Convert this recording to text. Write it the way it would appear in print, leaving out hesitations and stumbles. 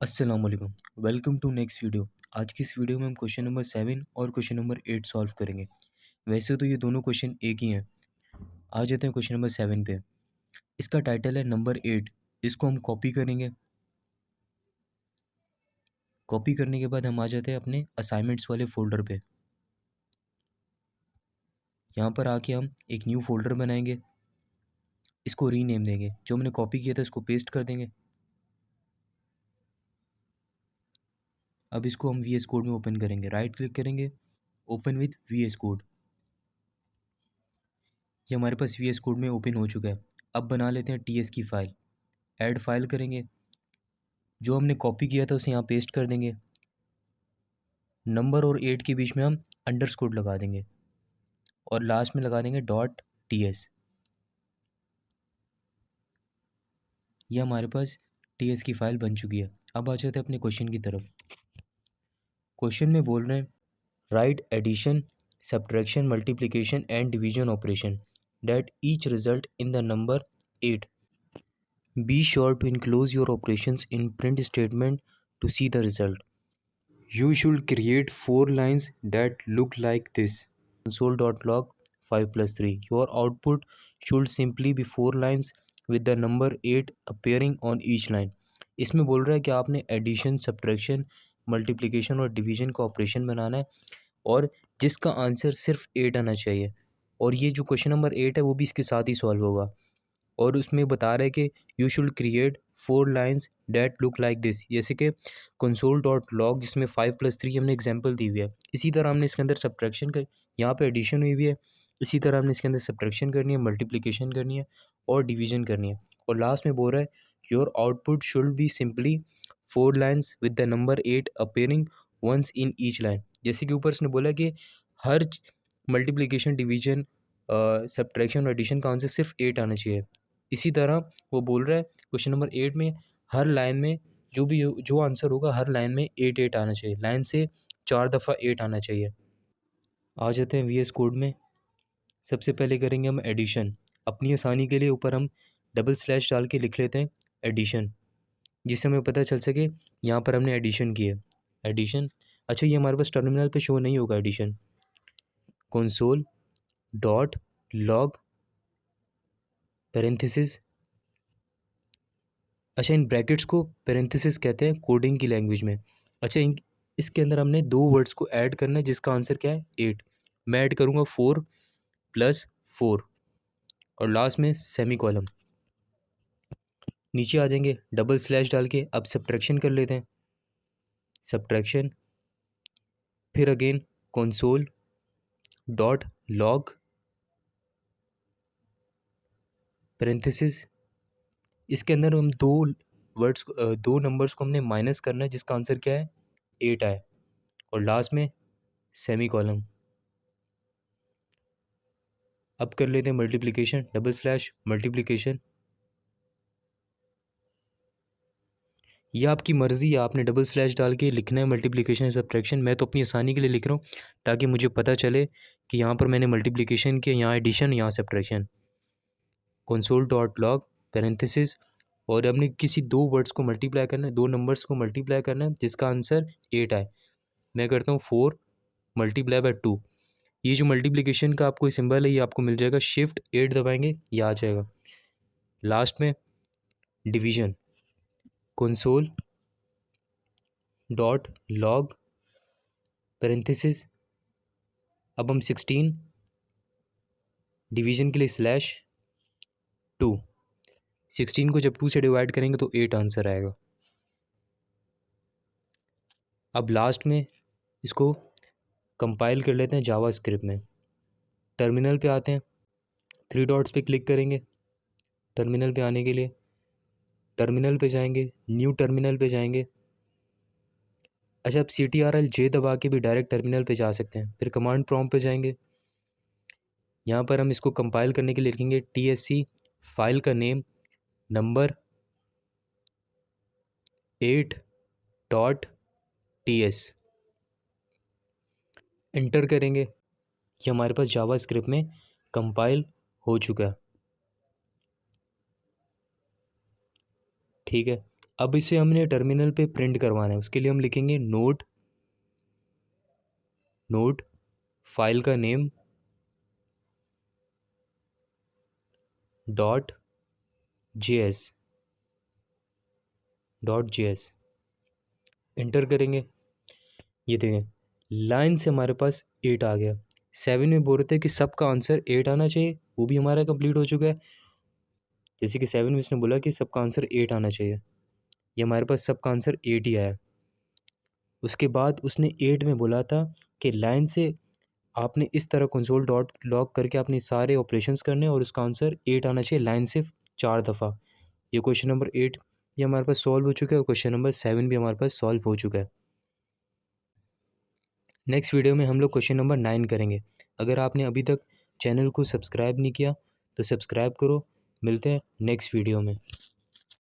अस्सलाम वालेकुम। Welcome to next video. आज की इस वीडियो में हम क्वेश्चन नंबर 7 और क्वेश्चन नंबर 8 सॉल्व करेंगे। वैसे तो ये दोनों क्वेश्चन एक ही हैं। आ जाते हैं क्वेश्चन नंबर 7 पे। इसका टाइटल है नंबर 8। इसको हम कॉपी करेंगे। कॉपी करने के बाद हम आ जाते हैं अपने असाइनमेंट्स वाले फ़ोल्डर पे। यहाँ पर आके हम एक न्यू फ़ोल्डर बनाएंगे। इसको रीनेम देंगे। जो हमने कॉपी किया था इसको पेस्ट कर देंगे। अब इसको हम वी एस कोड में ओपन करेंगे। राइट क्लिक करेंगे, open with V S code. ये हमारे पास वी एस कोड में ओपन हो चुका है। अब बना लेते हैं टी एस की फ़ाइल। ऐड फाइल करेंगे। जो हमने कॉपी किया था उसे यहाँ पेस्ट कर देंगे। नंबर और 8 के बीच में हम अंडरस्कोर लगा देंगे और लास्ट में लगा देंगे .ts। ये हमारे पास ts की फ़ाइल बन चुकी है। अब आ जाते हैं अपने क्वेश्चन की तरफ। क्वेश्चन में बोल रहे हैं write addition, subtraction, multiplication and division operation that each result in the number 8। Be sure to enclose your operations in print statement to see the result. You should create 4 lines that look like this. Console.log 5 plus 3. Your output should simply be 4 lines with the number 8 appearing on each line. इसमें बोल रहा है कि आपने addition, subtraction, multiplication और division का operation बनाना है और जिसका आंसर सिर्फ 8 आना चाहिए। और ये जो क्वेश्चन नंबर 8 है वो भी इसके साथ ही सॉल्व होगा। और उसमें बता रहा है कि you should create 4 lines that look like this, जैसे कि console.log जिसमें 5 + 3 हमने एग्जांपल दी हुई है। इसी तरह हमने इसके अंदर सब्ट्रैक्शन कर, यहाँ पे एडिशन हुई हुई है। इसी तरह हमने इसके अंदर सब्ट्रैक्शन करनी है, मल्टीप्लिकेशन करनी है और डिवीजन करनी है। और लास्ट में बोल रहा है your output should be simply 4 lines with the number 8 appearing once in each line. जैसे कि ऊपर उसने बोला कि हर मल्टीप्लिकेशन, डिवीजन, सब्ट्रैक्शन और एडिशन का आंसर सिर्फ 8 आना चाहिए। इसी तरह वो बोल रहा है क्वेश्चन नंबर 8 में हर लाइन में जो आंसर होगा हर लाइन में 8 आना चाहिए। लाइन से 4 दफ़ा 8 आना चाहिए। आ जाते हैं वी एस कोड में। सबसे पहले करेंगे हम एडिशन। अपनी आसानी के लिए ऊपर हम डबल स्लैश डाल के लिख लेते हैं एडिशन, जिससे हमें पता चल सके यहाँ पर हमने एडिशन की है। एडिशन, अच्छा ये हमारे पास टर्मिनल पे शो नहीं होगा एडिशन। console.log पैरेंथेसिस, अच्छा इन ब्रैकेट्स को पैरेंथेसिस कहते हैं कोडिंग की लैंग्वेज में। अच्छा इसके अंदर हमने 2 वर्ड्स को ऐड करना है जिसका आंसर क्या है 8। मैं ऐड करूँगा 4 + 4 और लास्ट में सेमी कॉलम। नीचे आ जाएंगे डबल स्लैश डाल के। अब सब्ट्रैक्शन कर लेते हैं। सब्ट्रैक्शन, फिर अगेन console.log पैरेंथेसिस। इसके अंदर हम 2 नंबर्स को हमने माइनस करना है जिसका आंसर क्या है 8 आए और लास्ट में सेमी कॉलम। अब कर लेते हैं मल्टीप्लिकेशन, डबल स्लैश मल्टीप्लिकेशन। यह आपकी मर्ज़ी है, आपने डबल स्लैश डाल के लिखना है मल्टीप्लिकेशन सब्ट्रैक्शन। मैं तो अपनी आसानी के लिए लिख रहा हूँ ताकि मुझे पता चले कि यहाँ पर मैंने मल्टीप्लिकेशन किया, यहाँ एडिशन, यहाँ सब्ट्रैक्शन। console.log पैरेंथेसिस, और हमने किसी 2 वर्ड्स को मल्टीप्लाई करना है, 2 नंबर्स को मल्टीप्लाई करना है जिसका आंसर 8 आए। मैं करता हूँ 4 × 2। ये जो मल्टीप्लिकेशन का आपको सिंबल है ये आपको मिल जाएगा, शिफ्ट 8 दबाएंगे ये आ जाएगा। लास्ट में डिवीजन, console.log पैरेंथेसिस। अब हम 16 डिवीजन के लिए /2। 16 को जब 2 से डिवाइड करेंगे तो 8 आंसर आएगा। अब लास्ट में इसको कंपाइल कर लेते हैं जावास्क्रिप्ट में। टर्मिनल पे आते हैं, 3 डॉट्स पे क्लिक करेंगे। टर्मिनल पे आने के लिए टर्मिनल पे जाएंगे, न्यू टर्मिनल पे जाएंगे। अच्छा, आप CTRL-J दबा के भी डायरेक्ट टर्मिनल पे जा सकते हैं। फिर कमांड प्रॉम्प्ट पे जाएंगे। यहाँ पर हम इसको कंपाइल करने के लिए लिखेंगे TSC, फाइल का नेम नंबर 8.ts। एंटर करेंगे। ये हमारे पास जावास्क्रिप्ट में कंपाइल हो चुका है। ठीक है, अब इसे हमने टर्मिनल पे प्रिंट करवाना है। उसके लिए हम लिखेंगे नोट फाइल का नेम .js इंटर करेंगे। ये देखें लाइन से हमारे पास 8 आ गया। 7 में बोल रहे थे कि सबका आंसर 8 आना चाहिए, वो भी हमारा कंप्लीट हो चुका है। जैसे कि 7 में इसने बोला कि सबका आंसर 8 आना चाहिए, ये हमारे पास सबका आंसर 8 ही आया। उसके बाद उसने 8 में बोला था कि लाइन से आपने इस तरह कंसोल डॉट लॉग करके अपने सारे ऑपरेशंस करने और उसका आंसर 8 आना चाहिए लाइन से 4 दफ़ा। ये क्वेश्चन नंबर 8 ये हमारे पास सॉल्व हो चुका है और क्वेश्चन नंबर 7 भी हमारे पास सॉल्व हो चुका है। नेक्स्ट वीडियो में हम लोग क्वेश्चन नंबर 9 करेंगे। अगर आपने अभी तक चैनल को सब्सक्राइब नहीं किया तो सब्सक्राइब करो। मिलते हैं नेक्स्ट वीडियो में।